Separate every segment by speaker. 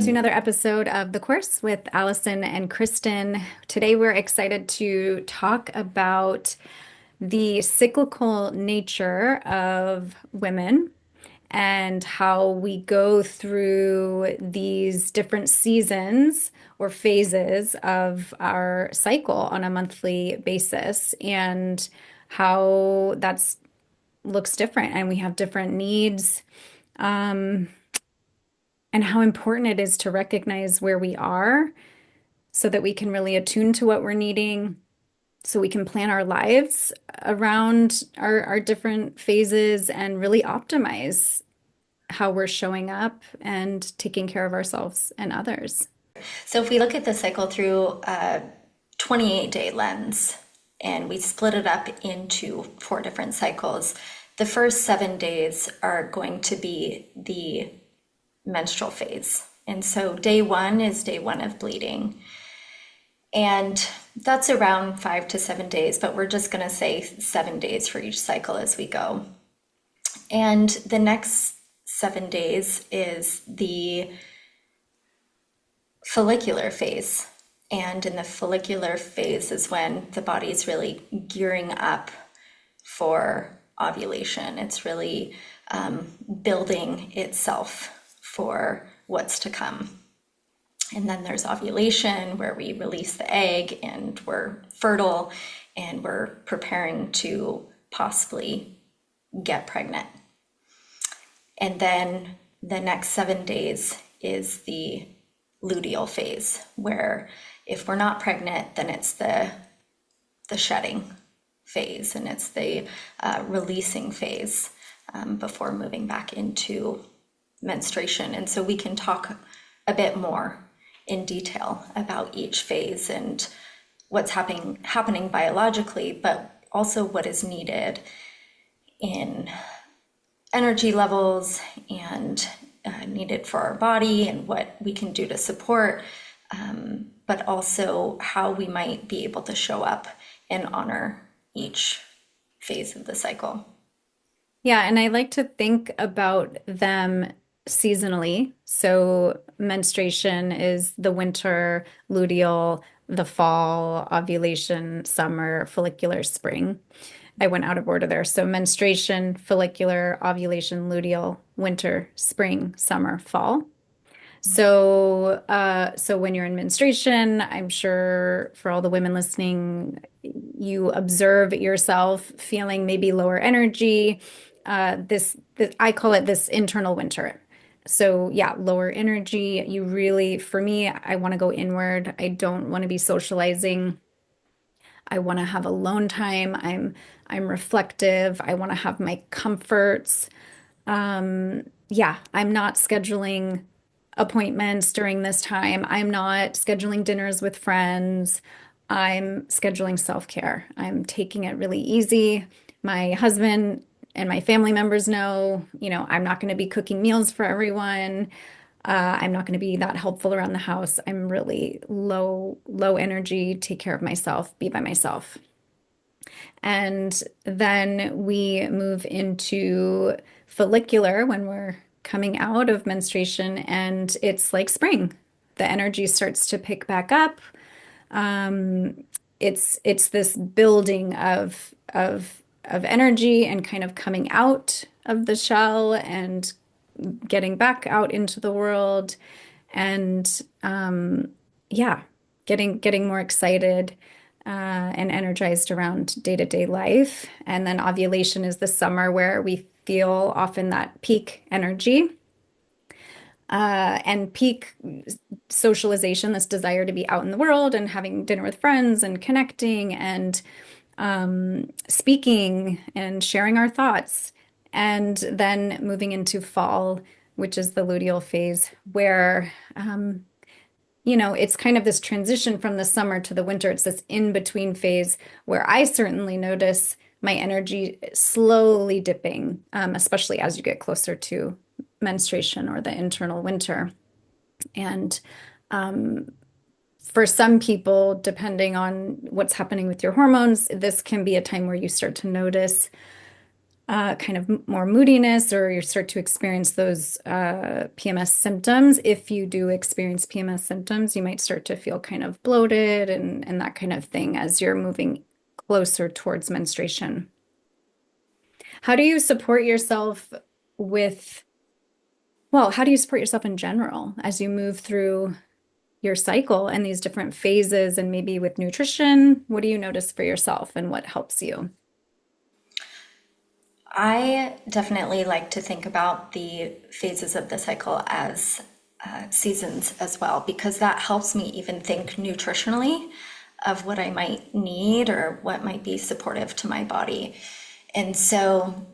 Speaker 1: to another episode of The Course with Allison and Kristen. Today, we're excited to talk about the cyclical nature of women and how we go through these different seasons or phases of our cycle on a monthly basis, and how that's looks different and we have different needs. Um, and how important it is to recognize where we are so that we can really attune to what we're needing, so we can plan our lives around our different phases and really optimize how we're showing up and taking care of ourselves and others.
Speaker 2: So if we look at the cycle through a 28-day lens and we split it up into 4 different cycles, the first 7 days are going to be the menstrual phase. And so day one is day one of bleeding. And that's around 5 to 7 days, but we're just going to say 7 days for each cycle as we go. And the next 7 days is the follicular phase. And in the follicular phase is when the body is really gearing up for ovulation. It's really building itself for what's to come. And then there's ovulation, where we release the egg and we're fertile and we're preparing to possibly get pregnant. And then the next 7 days is the luteal phase, where if we're not pregnant, then it's the shedding phase, and it's the releasing phase before moving back into menstruation. And so we can talk a bit more in detail about each phase and what's happening biologically, but also what is needed in energy levels and needed for our body, and what we can do to support, but also how we might be able to show up and honor each phase of the cycle.
Speaker 1: Yeah, and I like to think about them seasonally. So menstruation is the winter, luteal, the fall, ovulation, summer, follicular, spring. I went out of order there. So menstruation, follicular, ovulation, luteal, winter, spring, summer, fall. So when you're in menstruation, I'm sure for all the women listening, you observe yourself feeling maybe lower energy. This I call it this internal winter. So yeah, lower energy. You really, for me, I want to go inward. I don't want to be socializing. I want to have alone time. I'm reflective. I want to have my comforts. Yeah, I'm not scheduling appointments during this time. I'm not scheduling dinners with friends. I'm scheduling self-care. I'm taking it really easy. My husband and my family members know, I'm not going to be cooking meals for everyone. I'm not going to be that helpful around the house. I'm really low energy, take care of myself, be by myself. And then we move into follicular when we're coming out of menstruation, and it's like spring. The energy starts to pick back up. Um, it's this building of energy and kind of coming out of the shell and getting back out into the world, and yeah, getting more excited and energized around day-to-day life. And then ovulation is the summer, where we feel often that peak energy and peak socialization, this desire to be out in the world and having dinner with friends and connecting and speaking and sharing our thoughts. And then moving into fall, which is the luteal phase, where it's kind of this transition from the summer to the winter. It's this in-between phase where I certainly notice my energy slowly dipping, especially as you get closer to menstruation or the internal winter. And for some people, depending on what's happening with your hormones, this can be a time where you start to notice kind of more moodiness, or you start to experience those PMS symptoms. If you do experience PMS symptoms, you might start to feel kind of bloated and that kind of thing as you're moving closer towards menstruation. How do you support yourself with, well, how do you support yourself in general as you move through your cycle and these different phases and maybe with nutrition? What do you notice for yourself and what helps you?
Speaker 2: I definitely like to think about the phases of the cycle as seasons as well, because that helps me even think nutritionally of what I might need or what might be supportive to my body. And so,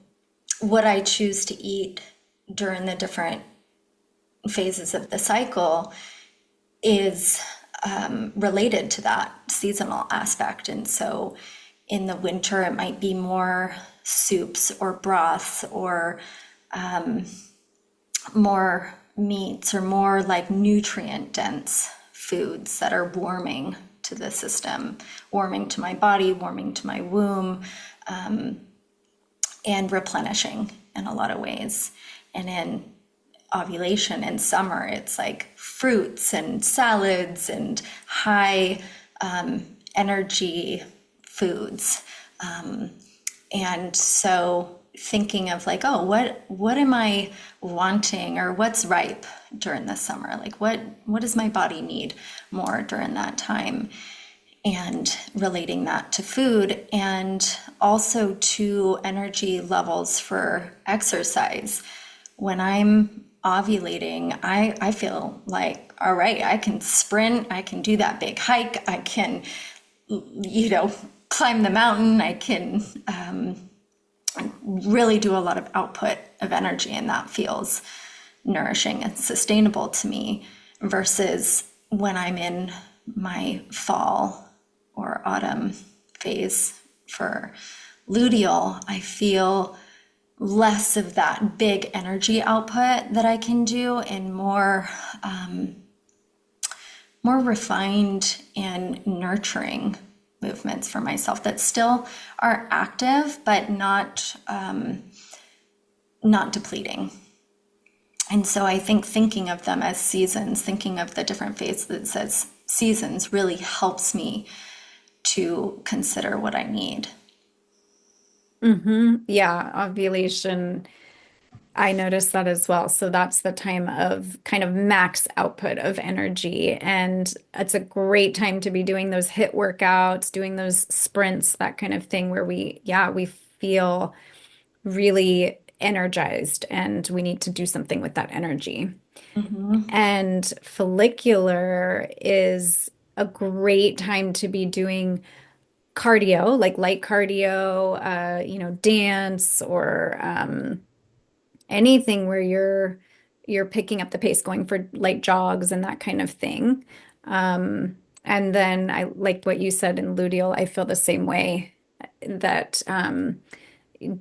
Speaker 2: what I choose to eat during the different phases of the cycle is related to that seasonal aspect. And so in the winter, it might be more soups or broths or more meats or more like nutrient dense foods that are warming to the system, warming to my body, warming to my womb, and replenishing in a lot of ways. And in ovulation in summer, it's like fruits and salads and high energy foods. And so thinking of like, oh, what am I wanting or what's ripe during the summer? Like what does my body need more during that time? And relating that to food and also to energy levels for exercise. When I'm ovulating, I feel like, all right, I can sprint, I can do that big hike, I can, climb the mountain, I can really do a lot of output of energy, and that feels nourishing and sustainable to me versus when I'm in my fall or autumn phase for luteal, I feel less of that big energy output that I can do and more refined and nurturing movements for myself that still are active but not depleting. And so I think thinking of them as seasons, thinking of the different phases as seasons really helps me to consider what I need.
Speaker 1: Yeah, ovulation. I noticed that as well. So that's the time of kind of max output of energy. And it's a great time to be doing those HIIT workouts, doing those sprints, that kind of thing where we feel really energized and we need to do something with that energy. And follicular is a great time to be doing cardio, like light cardio, dance or anything where you're picking up the pace, going for light jogs and that kind of thing. And then I liked what you said in luteal. I feel the same way that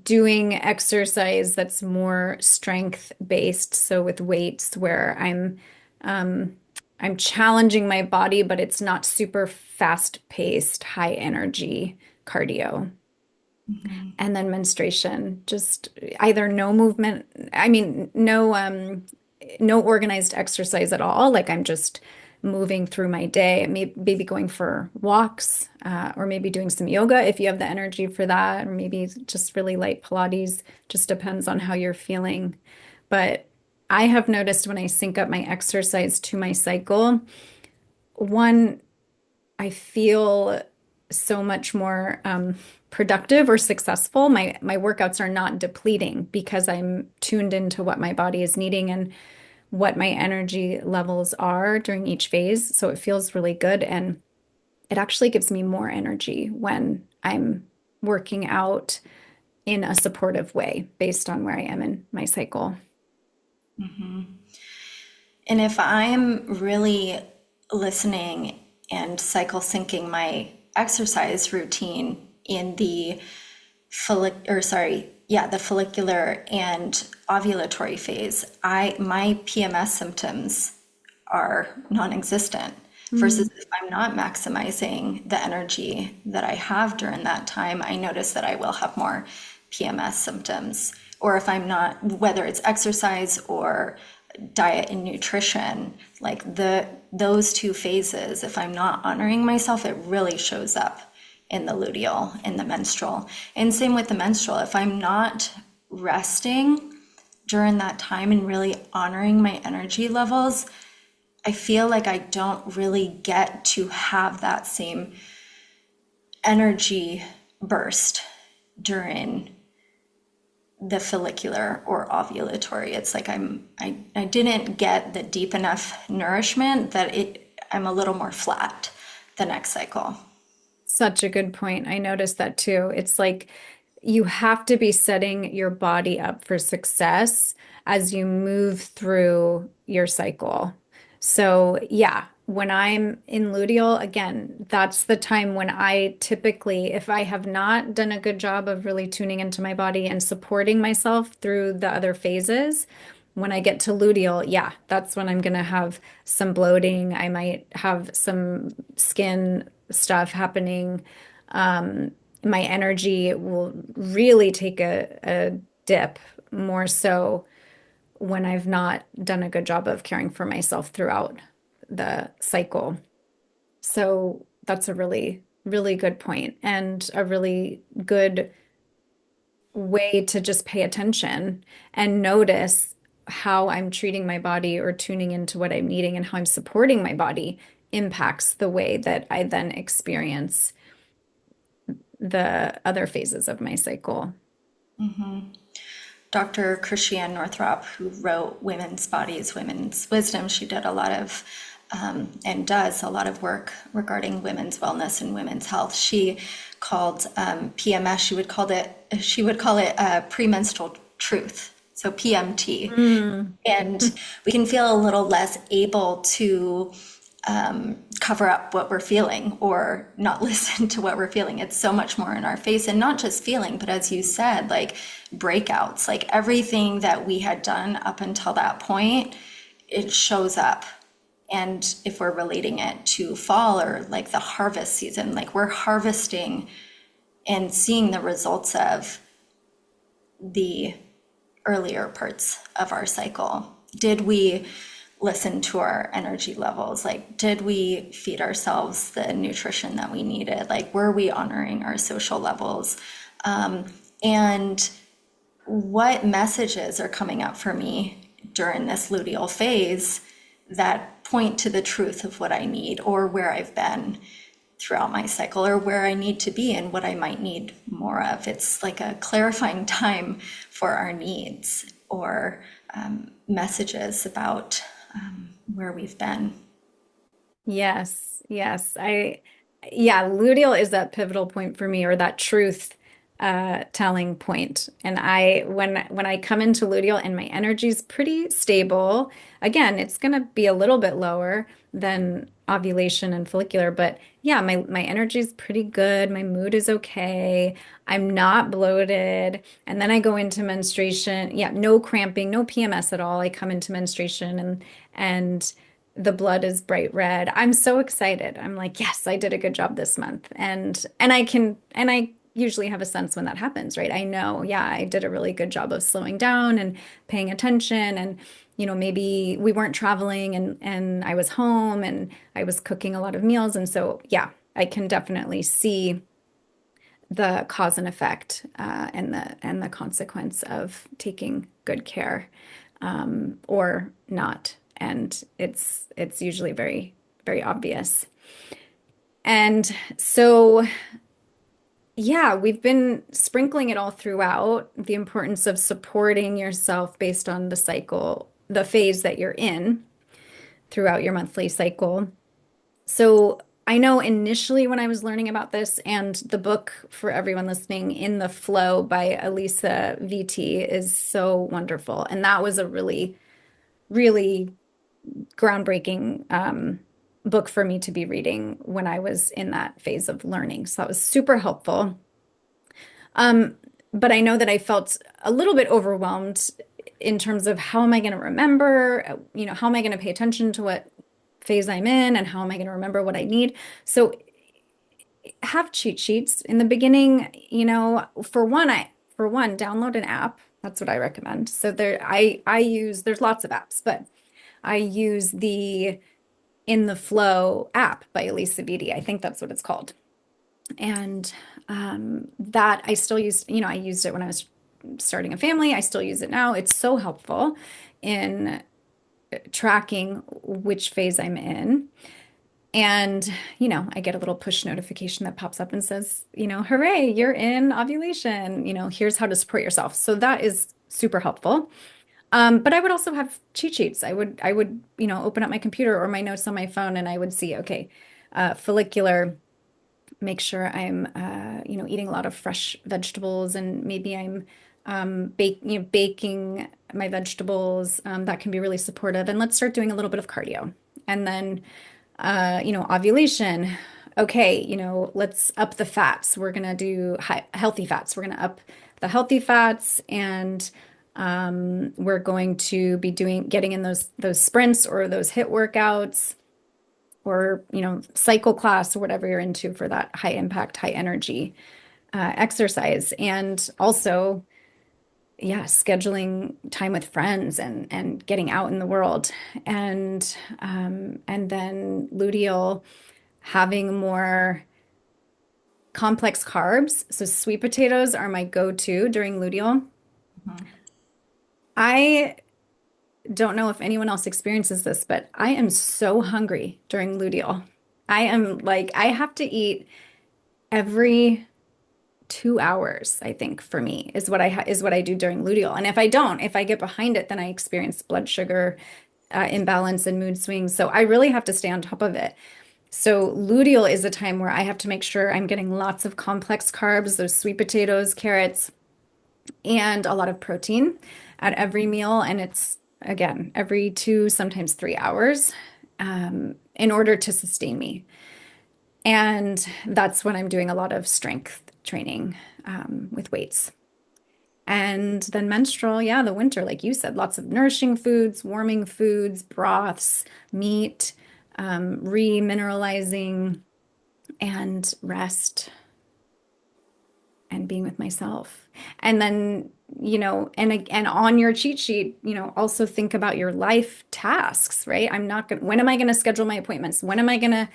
Speaker 1: doing exercise that's more strength based, so with weights where I'm challenging my body, but it's not super fast paced, high energy cardio. And then menstruation, just either no movement, I mean, no organized exercise at all. Like I'm just moving through my day, maybe going for walks, or maybe doing some yoga if you have the energy for that, or maybe just really light Pilates, just depends on how you're feeling. But I have noticed when I sync up my exercise to my cycle, one, I feel so much more productive or successful. My workouts are not depleting because I'm tuned into what my body is needing and what my energy levels are during each phase. So it feels really good, and it actually gives me more energy when I'm working out in a supportive way based on where I am in my cycle.
Speaker 2: And if I'm really listening and cycle syncing my exercise routine in the the follicular and ovulatory phase, my PMS symptoms are non-existent. Versus if I'm not maximizing the energy that I have during that time, I notice that I will have more PMS symptoms. Or if I'm not, whether it's exercise or diet and nutrition, like those two phases, if I'm not honoring myself, it really shows up in the luteal, in the menstrual. And same with the menstrual. If I'm not resting during that time and really honoring my energy levels, I feel like I don't really get to have that same energy burst during the follicular or ovulatory. It's like I didn't get the deep enough nourishment that I'm a little more flat the next cycle.
Speaker 1: Such a good point. I noticed that too. It's like you have to be setting your body up for success as you move through your cycle. So, yeah, when I'm in luteal, again, that's the time when I typically, if I have not done a good job of really tuning into my body and supporting myself through the other phases, when I get to luteal, yeah, that's when I'm going to have some bloating. I might have some skin stuff happening. My energy will really take a dip more so when I've not done a good job of caring for myself throughout the cycle. So that's a really, really good point and a really good way to just pay attention and notice how I'm treating my body or tuning into what I'm eating and how I'm supporting my body impacts the way that I then experience the other phases of my cycle.
Speaker 2: Dr. Christiane Northrup, who wrote Women's Bodies, Women's Wisdom, she did a lot of and does a lot of work regarding women's wellness and women's health. She called PMS. She would call it premenstrual truth. So PMT,
Speaker 1: Mm.
Speaker 2: and we can feel a little less able to cover up what we're feeling or not listen to what we're feeling. It's so much more in our face, and not just feeling, but as you said, like breakouts, like everything that we had done up until that point, it shows up. And if we're relating it to fall or like the harvest season, like we're harvesting and seeing the results of the earlier parts of our cycle. Did we listen to our energy levels? Like, did we feed ourselves the nutrition that we needed? Like, were we honoring our social levels? And what messages are coming up for me during this luteal phase that point to the truth of what I need or where I've been throughout my cycle or where I need to be and what I might need more of? It's like a clarifying time for our needs or messages about where we've been.
Speaker 1: Yes, yes. Yeah, luteal is that pivotal point for me or that truth telling point. And when I come into luteal and my energy's pretty stable, again, it's gonna be a little bit lower than ovulation and follicular, but yeah, my energy's pretty good. My mood is okay. I'm not bloated. And then I go into menstruation. Yeah, no cramping, no PMS at all. I come into menstruation and the blood is bright red. I'm so excited. I'm like, yes, I did a good job this month. And I usually have a sense when that happens, right? I know, yeah, I did a really good job of slowing down and paying attention and maybe we weren't traveling and I was home and I was cooking a lot of meals and so yeah, I can definitely see the cause and effect and the consequence of taking good care or not. And it's usually very, very obvious. And so, yeah, we've been sprinkling it all throughout the importance of supporting yourself based on the cycle, the phase that you're in throughout your monthly cycle. So I know initially when I was learning about this, and the book for everyone listening, In the Flow by Alissi Vitti is so wonderful. And that was a really, really groundbreaking book for me to be reading when I was in that phase of learning. So that was super helpful. Um, but I know that I felt a little bit overwhelmed in terms of how am I going to remember, how am I going to pay attention to what phase I'm in and how am I going to remember what I need. So have cheat sheets in the beginning, for one, for one, download an app. That's what I recommend. So I use, there's lots of apps, but I use the In the Flow app by Alissi Vitti. I think that's what it's called. And that I still use, I used it when I was starting a family. I still use it now. It's so helpful in tracking which phase I'm in. And, I get a little push notification that pops up and says, hooray, you're in ovulation. Here's how to support yourself. So that is super helpful. But I would also have cheat sheets. I would, open up my computer or my notes on my phone and I would see, okay, follicular, make sure I'm, eating a lot of fresh vegetables and maybe I'm baking my vegetables. That can be really supportive. And let's start doing a little bit of cardio. And then ovulation. Okay, let's up the fats. We're gonna do healthy fats. We're gonna up the healthy fats, and we're going to be getting in those sprints or those HIIT workouts, or cycle class or whatever you're into for that high impact, high energy exercise, and also yeah, scheduling time with friends and getting out in the world. And then luteal, having more complex carbs. So sweet potatoes are my go-to during luteal.
Speaker 2: Mhm.
Speaker 1: I don't know if anyone else experiences this, but I am so hungry during luteal. I am like, I have to eat every 2 hours, I think, for me is what I do during luteal. And if I get behind it, then I experience blood sugar imbalance and mood swings. So I really have to stay on top of it. So luteal is a time where I have to make sure I'm getting lots of complex carbs, those sweet potatoes, carrots, and a lot of protein at every meal. And it's again every 2, sometimes 3 hours, in order to sustain me. And that's when I'm doing a lot of strength training with weights. And then menstrual, yeah, the winter, like you said, lots of nourishing foods, warming foods, broths, meat, remineralizing, and rest and being with myself. And then, and on your cheat sheet, also think about your life tasks, right? When am I going to schedule my appointments? When am I going to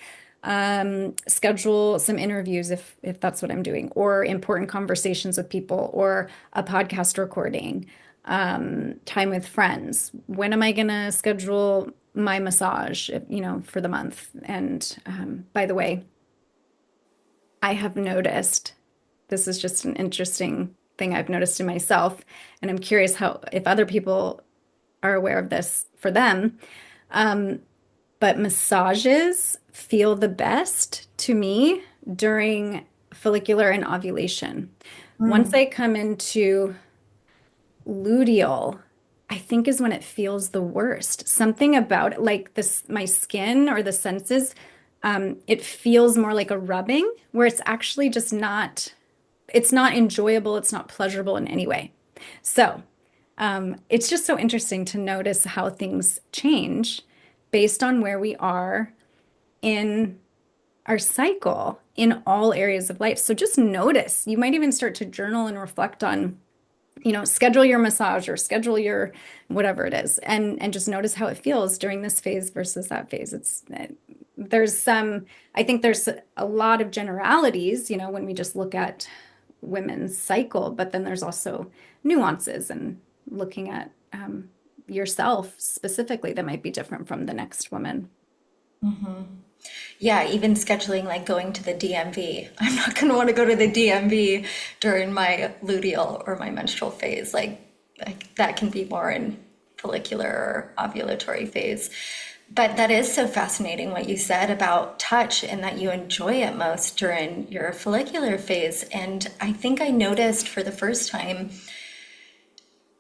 Speaker 1: schedule some interviews if that's what I'm doing, or important conversations with people, or a podcast recording, time with friends. When am I gonna schedule my massage, for the month? And by the way, I have noticed this is just an interesting thing I've noticed in myself, and I'm curious how if other people are aware of this for them. Um, but massages feel the best to me during follicular and ovulation. Once
Speaker 2: Mm.
Speaker 1: I come into luteal, I think is when it feels the worst. Something about it, like this, my skin or the senses, it feels more like a rubbing, where it's actually just not, it's not enjoyable, it's not pleasurable in any way. So, it's just so interesting to notice how things change based on where we are in our cycle in all areas of life. So just notice. You might even start to journal and reflect on, schedule your massage or schedule your whatever it is, and just notice how it feels during this phase versus that phase. There's some, I think there's a lot of generalities, when we just look at women's cycle, but then there's also nuances and looking at yourself specifically that might be different from the next woman.
Speaker 2: Yeah, even scheduling like going to the DMV. I'm not going to want to go to the DMV during my luteal or my menstrual phase. Like that can be more in follicular or ovulatory phase. But that is so fascinating what you said about touch and that you enjoy it most during your follicular phase. And I think I noticed for the first time,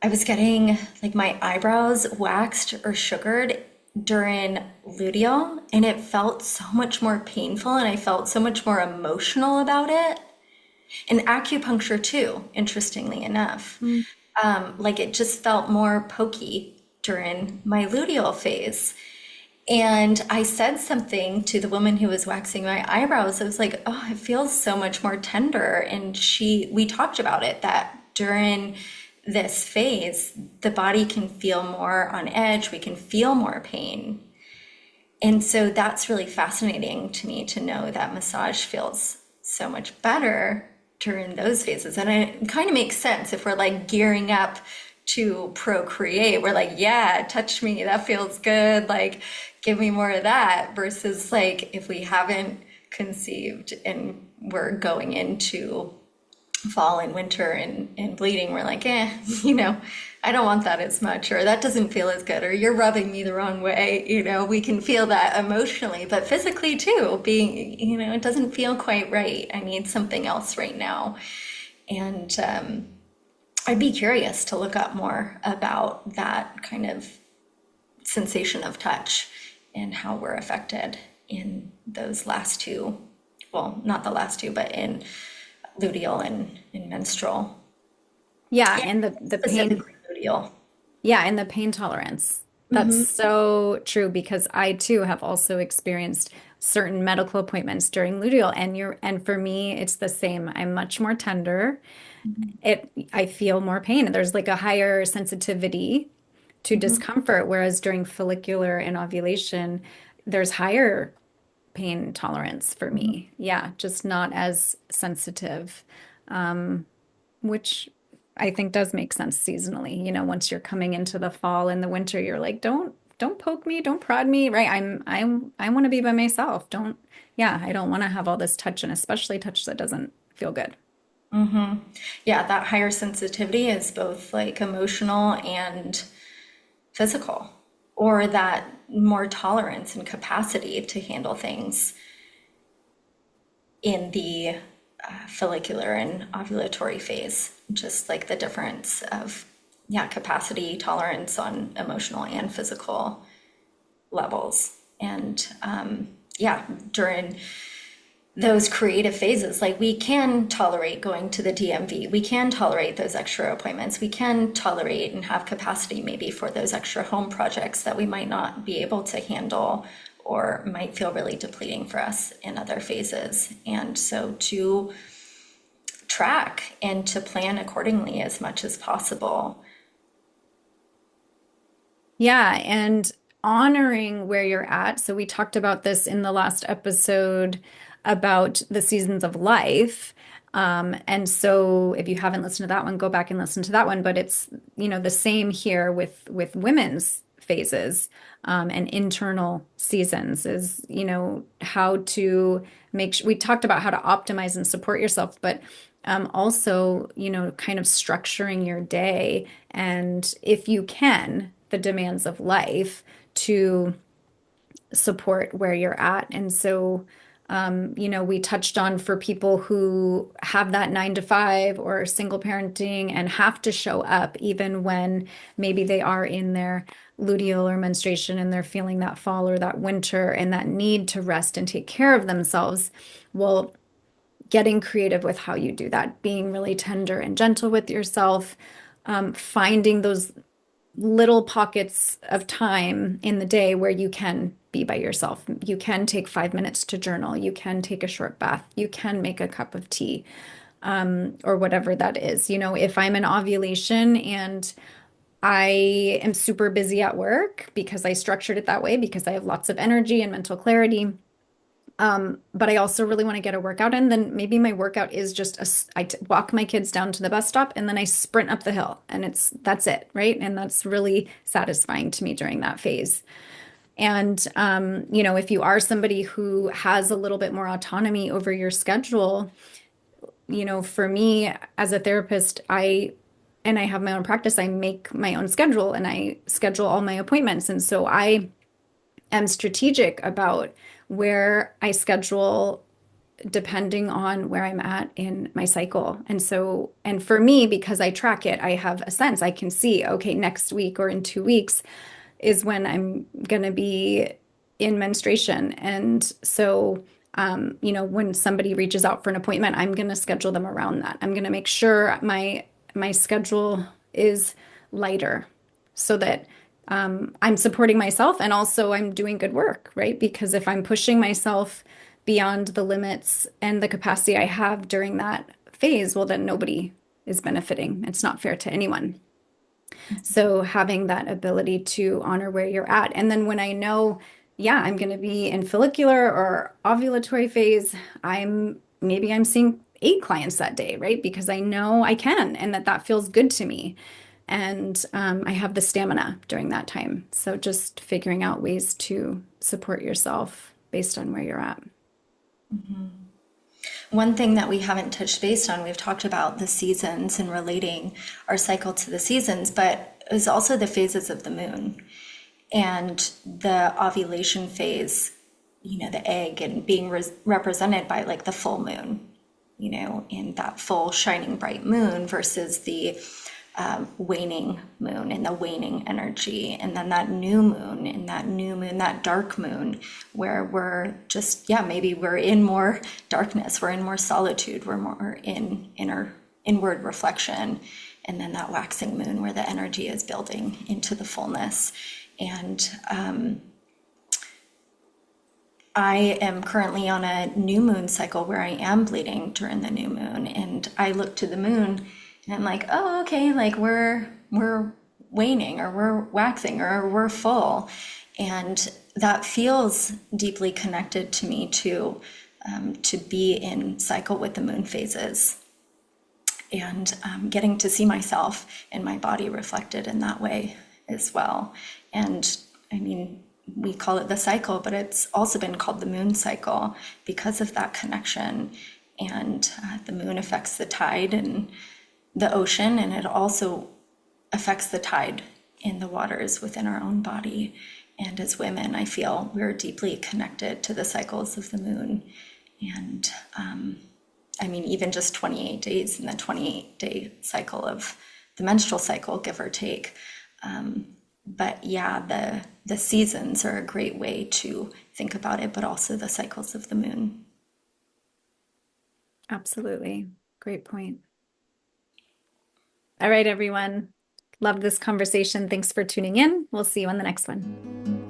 Speaker 2: I was getting like my eyebrows waxed or sugared during luteal, and it felt so much more painful, and I felt so much more emotional about it. And acupuncture too, interestingly enough.
Speaker 1: Mm.
Speaker 2: Like it just felt more pokey during my luteal phase. And I said something to the woman who was waxing my eyebrows. I was like, oh, it feels so much more tender. And we talked about it that during this phase, the body can feel more on edge, we can feel more pain. And so that's really fascinating to me to know that massage feels so much better during those phases. And it kind of makes sense if we're like gearing up to procreate. We're like, yeah, touch me, that feels good. Like, give me more of that. Versus like if we haven't conceived and we're going into fall and winter and bleeding, we're like, I don't want that as much, or that doesn't feel as good, or you're rubbing me the wrong way. We can feel that emotionally, but physically too, being, it doesn't feel quite right. I need something else right now. And I'd be curious to look up more about that kind of sensation of touch and how we're affected in those last two, well, not the last two, but in luteal and in menstrual.
Speaker 1: Yeah,
Speaker 2: Yeah,
Speaker 1: and the pain.
Speaker 2: specifically luteal.
Speaker 1: Yeah, and the pain tolerance. That's so true because I too have also experienced certain medical appointments during luteal and for me it's the same. I'm much more tender. I feel more pain. There's like a higher sensitivity to discomfort, whereas during follicular and ovulation, there's higher pain tolerance for me. Yeah, just not as sensitive, which I think does make sense seasonally. Once you're coming into the fall and the winter, you're like, don't poke me, don't prod me, right? I want to be by myself. Yeah, I don't want to have all this touch and especially touch that doesn't feel good.
Speaker 2: Yeah, that higher sensitivity is both like emotional and physical, or that more tolerance and capacity to handle things in the follicular and ovulatory phase. Just like the difference of, yeah, capacity, tolerance on emotional and physical levels. And yeah, during those creative phases, like we can tolerate going to the DMV, we can tolerate those extra appointments, we can tolerate and have capacity maybe for those extra home projects that we might not be able to handle or might feel really depleting for us in other phases. And so to track and to plan accordingly as much as possible.
Speaker 1: Yeah, and honoring where you're at. So we talked about this in the last episode about the seasons of life. And so if you haven't listened to that one, go back and listen to that one. But it's, the same here with women's phases, and internal seasons is, how to make sure we talked about how to optimize and support yourself, but also, kind of structuring your day and if you can, the demands of life to support where you're at. And so, we touched on for people who have that 9 to 5 or single parenting and have to show up even when maybe they are in their luteal or menstruation and they're feeling that fall or that winter and that need to rest and take care of themselves. Well, getting creative with how you do that, being really tender and gentle with yourself, finding those little pockets of time in the day where you can be by yourself. You can take 5 minutes to journal. You can take a short bath. You can make a cup of tea, or whatever that is. If I'm in ovulation and I am super busy at work because I structured it that way, because I have lots of energy and mental clarity, but I also really want to get a workout in, then maybe my workout is just I walk my kids down to the bus stop and then I sprint up the hill and that's it, right? And that's really satisfying to me during that phase. And if you are somebody who has a little bit more autonomy over your schedule, for me as a therapist, and I have my own practice, I make my own schedule and I schedule all my appointments. And so I am strategic about where I schedule depending on where I'm at in my cycle. And for me, because I track it, I have a sense. I can see, okay, next week or in 2 weeks is when I'm going to be in menstruation. And so, when somebody reaches out for an appointment, I'm going to schedule them around that. I'm going to make sure my schedule is lighter so that I'm supporting myself and also I'm doing good work, right? Because if I'm pushing myself beyond the limits and the capacity I have during that phase, well, then nobody is benefiting. It's not fair to anyone. So having that ability to honor where you're at. And then when I know, yeah, I'm going to be in follicular or ovulatory phase, maybe I'm seeing 8 clients that day, right? Because I know I can and that feels good to me. And I have the stamina during that time. So just figuring out ways to support yourself based on where you're at.
Speaker 2: One thing that we haven't touched base on, we've talked about the seasons and relating our cycle to the seasons, but is also the phases of the moon and the ovulation phase, the egg and being represented by like the full moon, in that full shining bright moon versus the waning moon and the waning energy. And then that new moon and that new moon, that dark moon, where we're just, yeah, maybe we're in more darkness, we're in more solitude, we're more in inward reflection. And then that waxing moon where the energy is building into the fullness. And I am currently on a new moon cycle where I am bleeding during the new moon, and I look to the moon and I'm like, oh, okay, like we're waning or we're waxing or we're full, and that feels deeply connected to me to be in cycle with the moon phases and getting to see myself and my body reflected in that way as well. And I mean, we call it the cycle, but it's also been called the moon cycle because of that connection. And the moon affects the tide and the ocean, and it also affects the tide in the waters within our own body. And as women, I feel we're deeply connected to the cycles of the moon. And I mean, even just 28 days in the 28-day cycle of the menstrual cycle, give or take. But yeah, the seasons are a great way to think about it, but also the cycles of the moon.
Speaker 1: Absolutely. Great point. All right, everyone. Love this conversation. Thanks for tuning in. We'll see you on the next one.